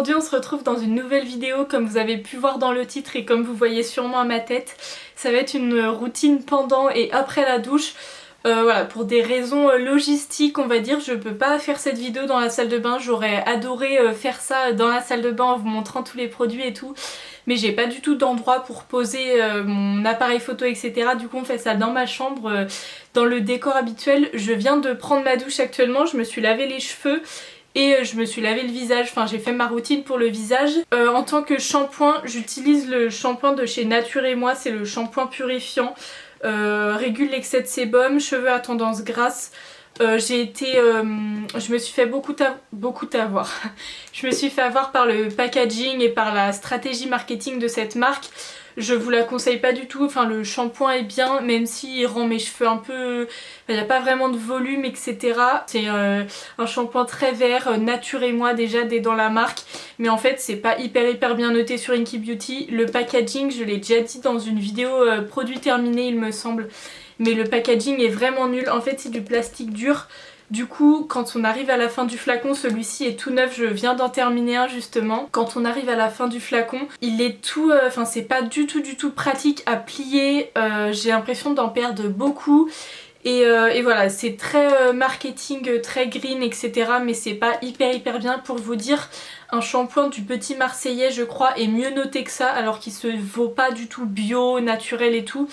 Aujourd'hui on se retrouve dans une nouvelle vidéo comme vous avez pu voir dans le titre et comme vous voyez sûrement à ma tête. Ça va être une routine pendant et après la douche. Voilà, pour des raisons logistiques on va dire, je peux pas faire cette vidéo dans la salle de bain. J'aurais adoré faire ça dans la salle de bain en vous montrant tous les produits et tout. Mais j'ai pas du tout d'endroit pour poser mon appareil photo etc. Du coup on fait ça dans ma chambre, dans le décor habituel. Je viens de prendre ma douche actuellement, je me suis lavé les cheveux. Et je me suis lavé le visage, enfin j'ai fait ma routine pour le visage. En tant que shampoing, j'utilise le shampoing de chez Nature et Moi, c'est le shampoing purifiant. Régule l'excès de sébum, cheveux à tendance grasse. Je me suis fait beaucoup avoir. Je me suis fait avoir par le packaging et par la stratégie marketing de cette marque. Je vous la conseille pas du tout, enfin le shampoing est bien même s'il rend mes cheveux un peu... il n'y a pas vraiment de volume etc. C'est un shampoing très vert, Nature et Moi déjà dès dans la marque. Mais en fait c'est pas hyper bien noté sur Inky Beauty. Le packaging, je l'ai déjà dit dans une vidéo produit terminé il me semble. Mais le packaging est vraiment nul, en fait c'est du plastique dur. Du coup, quand on arrive à la fin du flacon, celui-ci est tout neuf, je viens d'en terminer un justement. Quand on arrive à la fin du flacon, il est tout... Enfin, c'est pas du tout pratique à plier. J'ai l'impression d'en perdre beaucoup. Et voilà, c'est très marketing, très green, etc. Mais c'est pas hyper bien. Pour vous dire, un shampoing du Petit Marseillais, je crois, est mieux noté que ça, alors qu'il se vaut pas du tout bio, naturel et tout.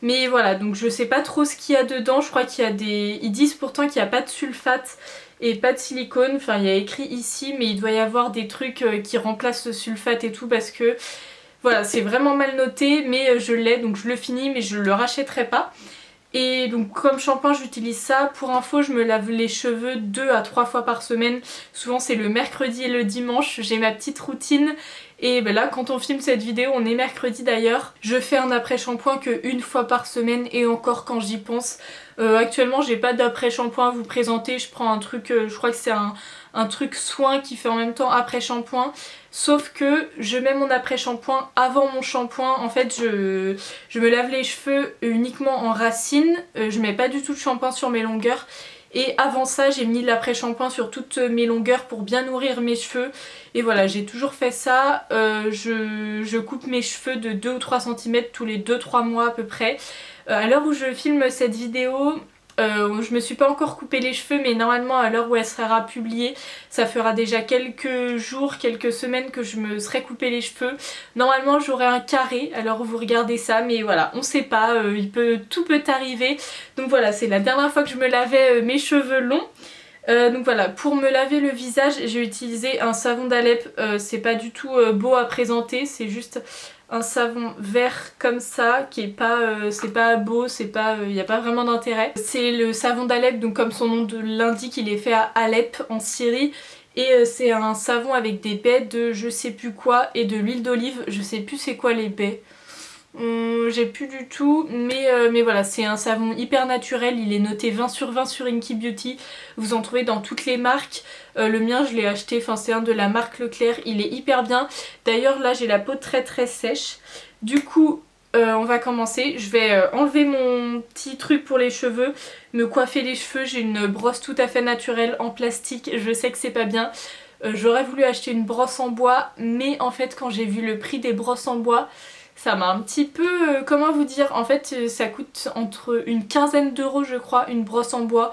Mais voilà, donc je sais pas trop ce qu'il y a dedans, je crois qu'il y a des... Ils disent pourtant qu'il n'y a pas de sulfate et pas de silicone, enfin il y a écrit ici, mais il doit y avoir des trucs qui remplacent le sulfate et tout parce que... Voilà, c'est vraiment mal noté, mais je l'ai, donc je le finis, mais je le rachèterai pas. Et donc comme shampoing j'utilise ça. Pour info, je me lave les cheveux 2 à 3 fois par semaine. Souvent c'est le mercredi et le dimanche, j'ai ma petite routine. Et ben là quand on filme cette vidéo, on est mercredi d'ailleurs. Je fais un après-shampoing que une fois par semaine et encore quand j'y pense. Actuellement j'ai pas d'après-shampoing à vous présenter. Je prends un truc, je crois que c'est un truc soin qui fait en même temps après-shampoing. Sauf que je mets mon après-shampoing avant mon shampoing. En fait je me lave les cheveux uniquement en racines. Je mets pas du tout de shampoing sur mes longueurs. Et avant ça j'ai mis l'après-shampoing sur toutes mes longueurs pour bien nourrir mes cheveux. Et voilà, j'ai toujours fait ça. Je coupe mes cheveux de 2 ou 3 cm tous les 2-3 mois à peu près. À l'heure où je filme cette vidéo, je me suis pas encore coupé les cheveux, mais normalement à l'heure où elle sera publiée, ça fera déjà quelques jours, quelques semaines que je me serai coupé les cheveux. Normalement j'aurai un carré à l'heure où vous regardez ça, mais voilà, on sait pas, tout peut arriver. Donc voilà, c'est la dernière fois que je me lavais mes cheveux longs. Donc voilà, pour me laver le visage, j'ai utilisé un savon d'Alep. C'est pas du tout beau à présenter, c'est juste un savon vert comme ça qui est pas, c'est pas beau, c'est pas, y a pas vraiment d'intérêt. C'est le savon d'Alep, donc comme son nom l'indique, il est fait à Alep en Syrie. Et c'est un savon avec des baies de je sais plus quoi et de l'huile d'olive. Je sais plus c'est quoi les baies. J'ai plus du tout, mais voilà, c'est un savon hyper naturel, il est noté 20 sur 20 sur Inky Beauty, vous en trouvez dans toutes les marques. Le mien je l'ai acheté, enfin c'est un de la marque Leclerc, il est hyper bien. D'ailleurs là j'ai la peau très sèche, du coup on va commencer. Je vais enlever mon petit truc pour les cheveux, me coiffer les cheveux. J'ai une brosse tout à fait naturelle en plastique, je sais que c'est pas bien. J'aurais voulu acheter une brosse en bois, mais en fait quand j'ai vu le prix des brosses en bois, ça m'a un petit peu... comment vous dire, en fait ça coûte entre une quinzaine d'euros je crois, une brosse en bois.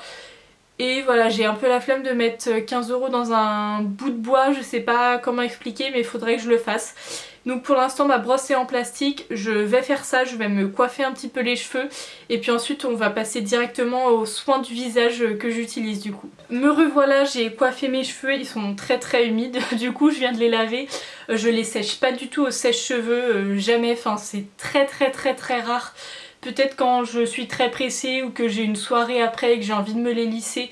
Et voilà, j'ai un peu la flemme de mettre 15 € dans un bout de bois, je sais pas comment expliquer mais il faudrait que je le fasse. Donc pour l'instant ma brosse est en plastique, je vais faire ça, je vais me coiffer un petit peu les cheveux et puis ensuite on va passer directement aux soins du visage que j'utilise du coup. Me revoilà, j'ai coiffé mes cheveux, ils sont très humides, du coup je viens de les laver. Je les sèche pas du tout au sèche-cheveux, jamais, enfin c'est très rare. Peut-être quand je suis très pressée ou que j'ai une soirée après et que j'ai envie de me les lisser.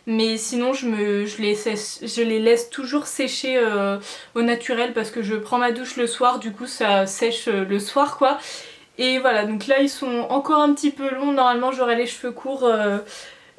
Mais sinon je les laisse toujours sécher au naturel parce que je prends ma douche le soir, du coup ça sèche le soir quoi. Et voilà, donc là ils sont encore un petit peu longs, normalement j'aurai les cheveux courts.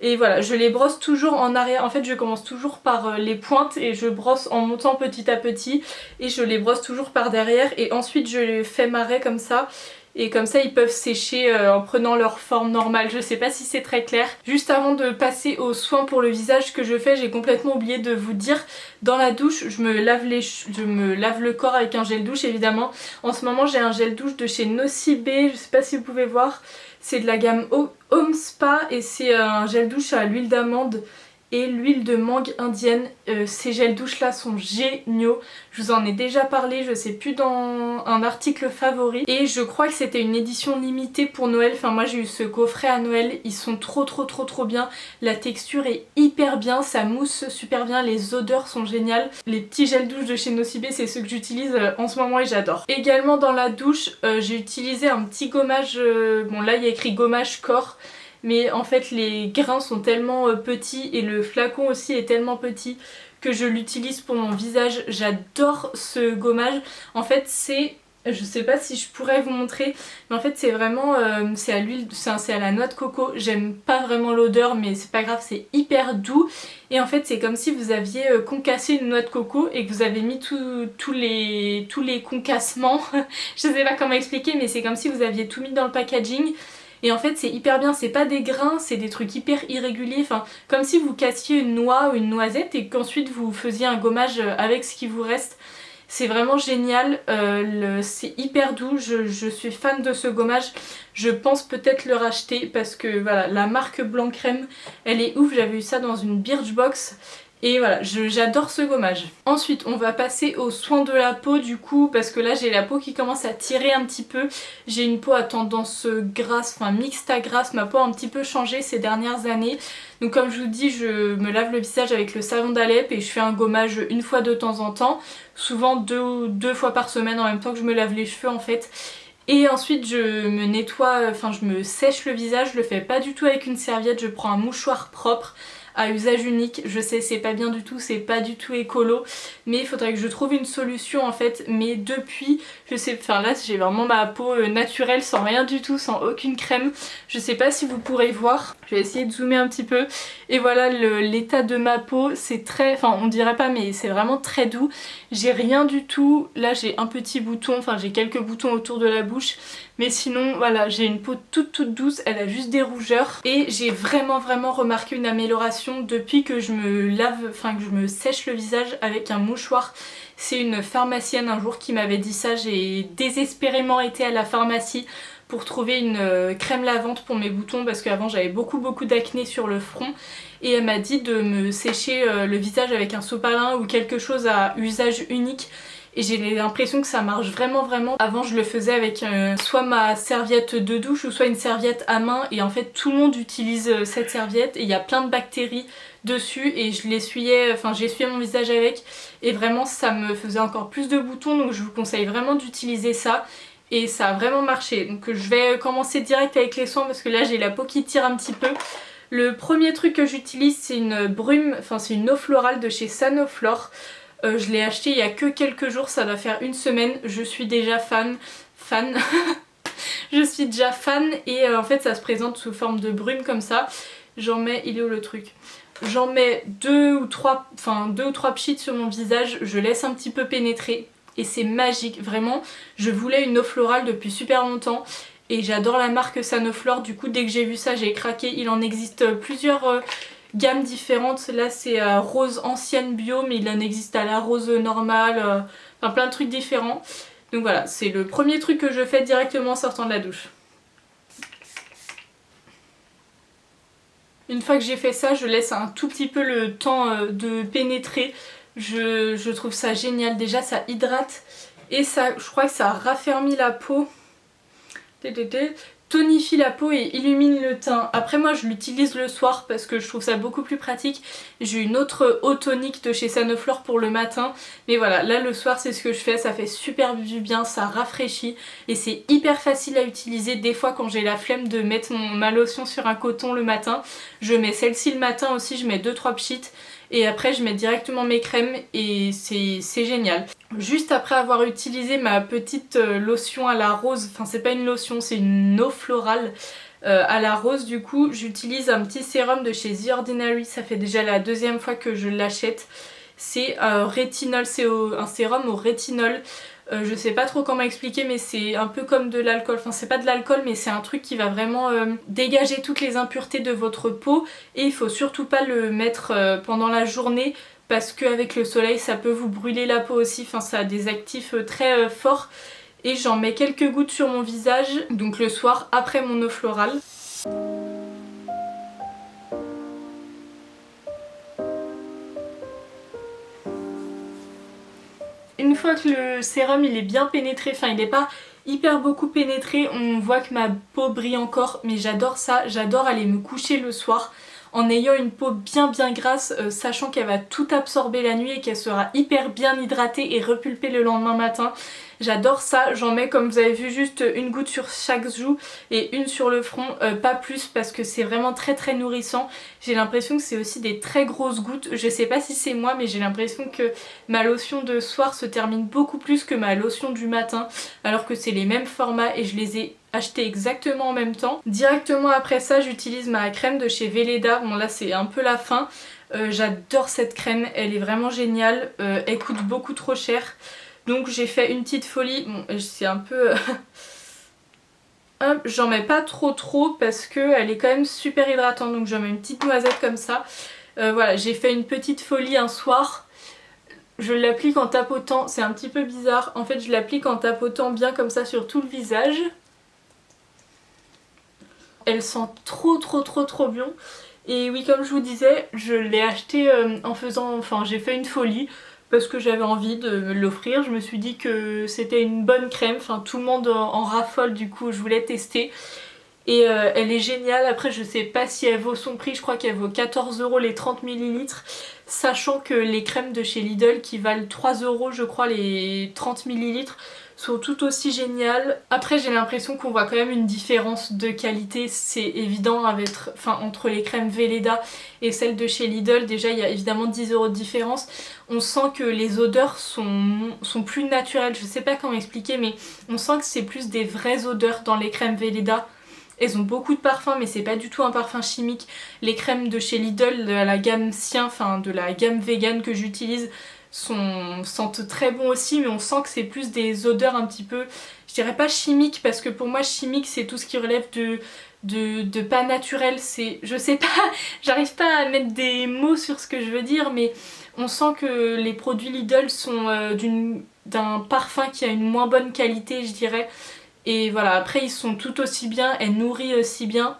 Et voilà, je les brosse toujours en arrière. En fait je commence toujours par les pointes et je brosse en montant petit à petit. Et je les brosse toujours par derrière et ensuite je les fais marrer comme ça. et comme ça ils peuvent sécher en prenant leur forme normale. Je sais pas si c'est très clair. Juste avant de passer aux soins pour le visage que je fais, j'ai complètement oublié de vous dire, dans la douche je me lave le corps avec un gel douche évidemment. En ce moment j'ai un gel douche de chez Nocibé, je sais pas si vous pouvez voir, c'est de la gamme Home Spa et c'est un gel douche à l'huile d'amande et l'huile de mangue indienne. Ces gels douches là sont géniaux, je vous en ai déjà parlé, je sais plus, dans un article favori, et je crois que c'était une édition limitée pour Noël. Enfin moi j'ai eu ce coffret à Noël, ils sont trop bien, la texture est hyper bien, ça mousse super bien, les odeurs sont géniales. Les petits gels douches de chez Nocibé c'est ceux que j'utilise en ce moment et j'adore. Également dans la douche j'ai utilisé un petit gommage, bon là il y a écrit gommage corps, mais en fait les grains sont tellement petits et le flacon aussi est tellement petit que je l'utilise pour mon visage. J'adore ce gommage. En fait c'est, je sais pas si je pourrais vous montrer, mais en fait c'est vraiment, c'est à l'huile, c'est à la noix de coco. J'aime pas vraiment l'odeur mais c'est pas grave, c'est hyper doux. Et en fait c'est comme si vous aviez concassé une noix de coco et que vous avez mis tous les concassements. Je sais pas comment expliquer, mais c'est comme si vous aviez tout mis dans le packaging. Et en fait c'est hyper bien, c'est pas des grains, c'est des trucs hyper irréguliers, enfin comme si vous cassiez une noix ou une noisette et qu'ensuite vous faisiez un gommage avec ce qui vous reste. C'est vraiment génial, c'est hyper doux, je suis fan de ce gommage. Je pense peut-être le racheter parce que voilà, la marque Blanc Crème elle est ouf, j'avais eu ça dans une Birchbox. Et voilà, j'adore ce gommage. Ensuite on va passer aux soins de la peau du coup, parce que là j'ai la peau qui commence à tirer un petit peu. J'ai une peau à tendance grasse, enfin mixte à grasse, ma peau a un petit peu changé ces dernières années. Donc comme je vous dis, je me lave le visage avec le savon d'Alep et je fais un gommage une fois de temps en temps. Souvent deux fois par semaine en même temps que je me lave les cheveux en fait. Et ensuite je me nettoie, enfin je me sèche le visage, je le fais pas du tout avec une serviette, je prends un mouchoir propre à usage unique. Je sais c'est pas bien du tout, c'est pas du tout écolo, mais il faudrait que je trouve une solution en fait. Mais depuis, je sais, enfin là j'ai vraiment ma peau naturelle sans rien du tout, sans aucune crème. Je sais pas si vous pourrez voir, je vais essayer de zoomer un petit peu. Et voilà l'état de ma peau, c'est très, enfin on dirait pas mais c'est vraiment très doux. J'ai rien du tout, là j'ai un petit bouton, enfin j'ai quelques boutons autour de la bouche. Mais sinon voilà, j'ai une peau toute douce, elle a juste des rougeurs. Et j'ai vraiment remarqué une amélioration depuis que je me lave, enfin que je me sèche le visage avec un mouchoir. C'est une pharmacienne un jour qui m'avait dit ça, j'ai désespérément été à la pharmacie pour trouver une crème lavante pour mes boutons parce qu'avant j'avais beaucoup d'acné sur le front. Et elle m'a dit de me sécher le visage avec un sopalin ou quelque chose à usage unique. Et j'ai l'impression que ça marche vraiment. Avant je le faisais avec soit ma serviette de douche ou soit une serviette à main, et en fait tout le monde utilise cette serviette et il y a plein de bactéries dessus et je l'essuyais, enfin j'essuyais mon visage avec et vraiment ça me faisait encore plus de boutons, donc je vous conseille vraiment d'utiliser ça. Et ça a vraiment marché, donc je vais commencer direct avec les soins parce que là j'ai la peau qui tire un petit peu. Le premier truc que j'utilise c'est une brume, enfin c'est une eau florale de chez Sanoflore. Je l'ai acheté il y a que quelques jours, ça doit faire une semaine, je suis déjà fan. Je suis déjà fan et en fait ça se présente sous forme de brume comme ça. J'en mets, il est où le truc? J'en mets deux ou trois pchits sur mon visage, je laisse un petit peu pénétrer et c'est magique, vraiment. Je voulais une eau florale depuis super longtemps et j'adore la marque Sanoflore, du coup dès que j'ai vu ça j'ai craqué. Il en existe plusieurs gammes différentes, là c'est rose ancienne bio mais il en existe à la rose normale, enfin plein de trucs différents. Donc voilà, c'est le premier truc que je fais directement en sortant de la douche. Une fois que j'ai fait ça, je laisse un tout petit peu le temps de pénétrer. Je trouve ça génial, déjà ça hydrate et ça, je crois que ça raffermit la peau. Tonifie la peau et illumine le teint. Après moi je l'utilise le soir parce que je trouve ça beaucoup plus pratique. J'ai une autre eau tonique de chez Sanoflore pour le matin. Mais voilà, là le soir c'est ce que je fais, ça fait super du bien, ça rafraîchit. Et c'est hyper facile à utiliser. Des fois quand j'ai la flemme de mettre ma lotion sur un coton le matin, je mets celle-ci le matin aussi, je mets 2-3 pchits. Et après je mets directement mes crèmes et c'est génial. Juste après avoir utilisé ma petite lotion à la rose, enfin c'est pas une lotion, c'est une eau florale à la rose, du coup j'utilise un petit sérum de chez The Ordinary. Ça fait déjà la deuxième fois que je l'achète. C'est un rétinol, un sérum au rétinol. Je sais pas trop comment expliquer, mais c'est un peu comme de l'alcool. Enfin, c'est pas de l'alcool, mais c'est un truc qui va vraiment dégager toutes les impuretés de votre peau. Et il faut surtout pas le mettre pendant la journée parce qu'avec le soleil, ça peut vous brûler la peau aussi. Enfin, ça a des actifs très forts. Et j'en mets quelques gouttes sur mon visage, donc le soir après mon eau florale. Une fois que le sérum il est bien pénétré, enfin il n'est pas hyper beaucoup pénétré, on voit que ma peau brille encore, mais j'adore ça, j'adore aller me coucher le soir en ayant une peau bien grasse, sachant qu'elle va tout absorber la nuit et qu'elle sera hyper bien hydratée et repulpée le lendemain matin. J'adore ça, j'en mets comme vous avez vu juste une goutte sur chaque joue et une sur le front, pas plus parce que c'est vraiment très nourrissant. J'ai l'impression que c'est aussi des très grosses gouttes, je sais pas si c'est moi mais j'ai l'impression que ma lotion de soir se termine beaucoup plus que ma lotion du matin alors que c'est les mêmes formats et je les ai achetés exactement en même temps. Directement après ça j'utilise ma crème de chez Velleda, bon là c'est un peu la fin. J'adore cette crème, elle est vraiment géniale, elle coûte beaucoup trop cher. Donc j'ai fait une petite folie, bon c'est un peu... Hop, j'en mets pas trop parce qu'elle est quand même super hydratante, donc j'en mets une petite noisette comme ça. Voilà, j'ai fait une petite folie un soir. Je l'applique en tapotant, c'est un petit peu bizarre. En fait je l'applique en tapotant bien comme ça sur tout le visage. Elle sent trop bon. Et oui, comme je vous disais, je l'ai acheté en faisant... Enfin j'ai fait une folie parce que j'avais envie de me l'offrir. Je me suis dit que c'était une bonne crème, enfin tout le monde en raffole, du coup je voulais tester. Et elle est géniale. Après je sais pas si elle vaut son prix, je crois qu'elle vaut 14 € les 30 ml. Sachant que les crèmes de chez Lidl qui valent 3 € je crois les 30 ml sont tout aussi géniales. Après j'ai l'impression qu'on voit quand même une différence de qualité, c'est évident entre les crèmes Velleda et celles de chez Lidl. Déjà il y a évidemment 10 € de différence. On sent que les odeurs sont plus naturelles, je sais pas comment expliquer mais on sent que c'est plus des vraies odeurs dans les crèmes Velleda. Elles ont beaucoup de parfums mais c'est pas du tout un parfum chimique. Les crèmes de chez Lidl de la gamme Sien, enfin de la gamme vegan que j'utilise sentent très bon aussi, mais on sent que c'est plus des odeurs un petit peu, je dirais pas chimiques parce que pour moi chimique c'est tout ce qui relève de pas naturel. C'est, je sais pas, j'arrive pas à mettre des mots sur ce que je veux dire, mais on sent que les produits Lidl sont d'un parfum qui a une moins bonne qualité je dirais. Et voilà, après ils sont tout aussi bien, elle nourrit aussi bien.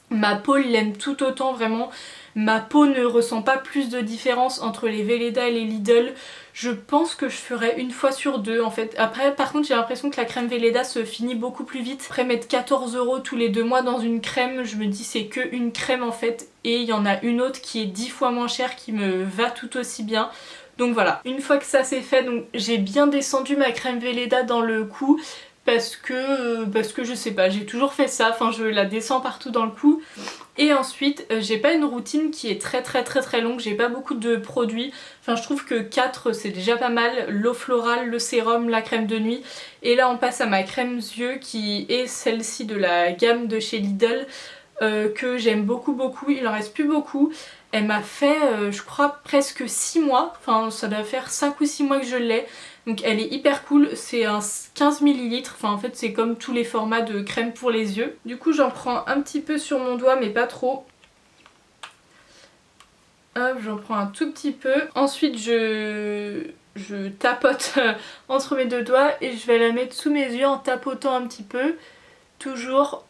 Ma peau l'aime tout autant vraiment. Ma peau ne ressent pas plus de différence entre les Velleda et les Lidl. Je pense que je ferai une fois sur deux en fait. Après par contre j'ai l'impression que la crème Velleda se finit beaucoup plus vite. Après mettre 14 € tous les 2 mois dans une crème, je me dis c'est que une crème en fait. Et il y en a une autre qui est 10 fois moins chère qui me va tout aussi bien. Donc voilà, une fois que ça c'est fait, donc j'ai bien descendu ma crème Velleda dans le cou. Parce que je sais pas, j'ai toujours fait ça, enfin je la descends partout dans le cou. Et ensuite j'ai pas une routine qui est très longue, j'ai pas beaucoup de produits. Enfin je trouve que 4 c'est déjà pas mal, l'eau florale, le sérum, la crème de nuit. Et là on passe à ma crème yeux qui est celle-ci de la gamme de chez Lidl. Que j'aime beaucoup, il en reste plus beaucoup. Elle m'a fait je crois presque 6 mois, enfin ça doit faire 5 ou 6 mois que je l'ai. Donc elle est hyper cool, c'est un 15 ml, enfin en fait c'est comme tous les formats de crème pour les yeux. Du coup j'en prends un petit peu sur mon doigt mais pas trop. Hop, j'en prends un tout petit peu. Ensuite je tapote entre mes deux doigts et je vais la mettre sous mes yeux en tapotant un petit peu. Toujours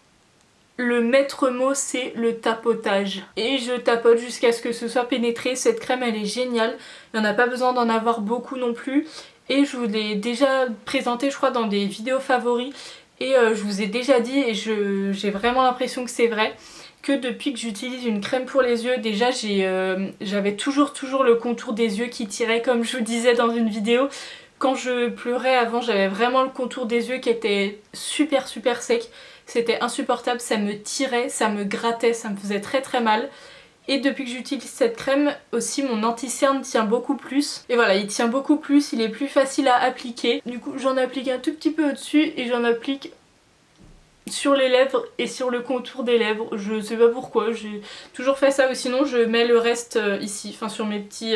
le maître mot c'est le tapotage. Et je tapote jusqu'à ce que ce soit pénétré. Cette crème elle est géniale, il n'y en a pas besoin d'en avoir beaucoup non plus. Et je vous l'ai déjà présenté je crois dans des vidéos favoris. Et je vous ai déjà dit et j'ai vraiment l'impression que c'est vrai. Que depuis que j'utilise une crème pour les yeux, déjà j'avais toujours le contour des yeux qui tirait comme je vous disais dans une vidéo. Quand je pleurais avant j'avais vraiment le contour des yeux qui était super sec. C'était insupportable, ça me tirait, ça me grattait, ça me faisait très mal. Et depuis que j'utilise cette crème aussi mon anti-cerne tient beaucoup plus. Et voilà, il tient beaucoup plus, il est plus facile à appliquer. Du coup j'en applique un tout petit peu au-dessus et j'en applique sur les lèvres et sur le contour des lèvres. Je sais pas pourquoi, j'ai toujours fait ça ou sinon je mets le reste ici, enfin sur mes petits...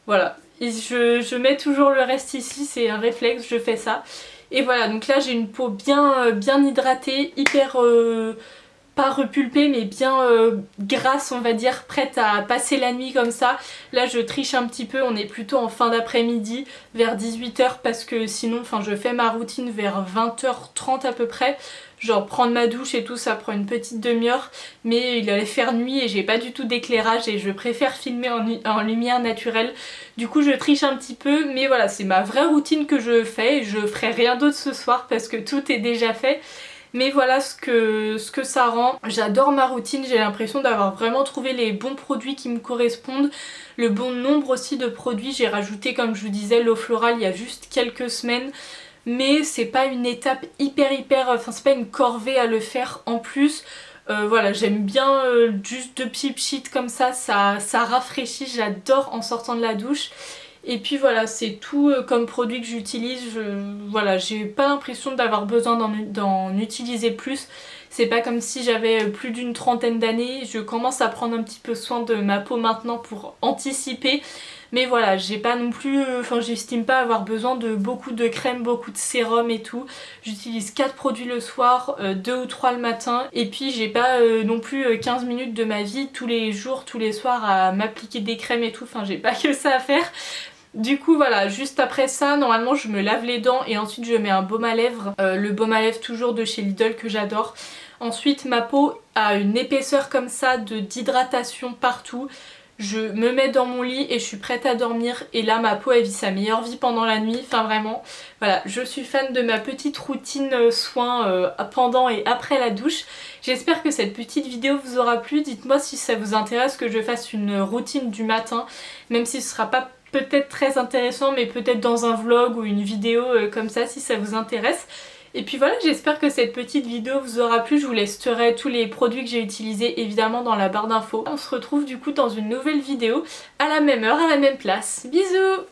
voilà. je mets toujours le reste ici, c'est un réflexe, je fais ça. Et voilà, donc là j'ai une peau bien hydratée, hyper... pas repulpée mais bien grasse on va dire, prête à passer la nuit comme ça. Là je triche un petit peu, on est plutôt en fin d'après-midi vers 18h parce que sinon je fais ma routine vers 20h30 à peu près. Genre prendre ma douche et tout ça prend une petite demi-heure, mais il allait faire nuit et j'ai pas du tout d'éclairage et je préfère filmer en lumière naturelle. Du coup je triche un petit peu, mais voilà, c'est ma vraie routine que je fais et je ferai rien d'autre ce soir parce que tout est déjà fait. Mais voilà ce que ça rend. J'adore ma routine, j'ai l'impression d'avoir vraiment trouvé les bons produits qui me correspondent. Le bon nombre aussi de produits, j'ai rajouté comme je vous disais l'eau florale il y a juste quelques semaines. Mais c'est pas une étape enfin c'est pas une corvée à le faire en plus. Voilà, j'aime bien juste 2 petits pchits comme ça rafraîchit, j'adore en sortant de la douche. Et puis voilà, c'est tout comme produit que j'utilise. Voilà, j'ai pas l'impression d'avoir besoin d'en utiliser plus. C'est pas comme si j'avais plus d'une trentaine d'années. Je commence à prendre un petit peu soin de ma peau maintenant pour anticiper. Mais voilà, j'ai pas non plus, j'estime pas avoir besoin de beaucoup de crème, beaucoup de sérum et tout. J'utilise 4 produits le soir, 2 ou 3 le matin. Et puis j'ai pas non plus 15 minutes de ma vie tous les jours, tous les soirs à m'appliquer des crèmes et tout. J'ai pas que ça à faire. Du coup voilà, juste après ça, normalement je me lave les dents et ensuite je mets un baume à lèvres. Le baume à lèvres toujours de chez Lidl que j'adore. Ensuite ma peau a une épaisseur comme ça d'hydratation partout. Je me mets dans mon lit et je suis prête à dormir et là ma peau elle vit sa meilleure vie pendant la nuit, vraiment voilà, je suis fan de ma petite routine soins pendant et après la douche. J'espère que cette petite vidéo vous aura plu, dites-moi si ça vous intéresse que je fasse une routine du matin, même si ce sera pas peut-être très intéressant mais peut-être dans un vlog ou une vidéo comme ça si ça vous intéresse. Et puis voilà, j'espère que cette petite vidéo vous aura plu. Je vous laisserai tous les produits que j'ai utilisés évidemment dans la barre d'infos. On se retrouve du coup dans une nouvelle vidéo à la même heure, à la même place. Bisous!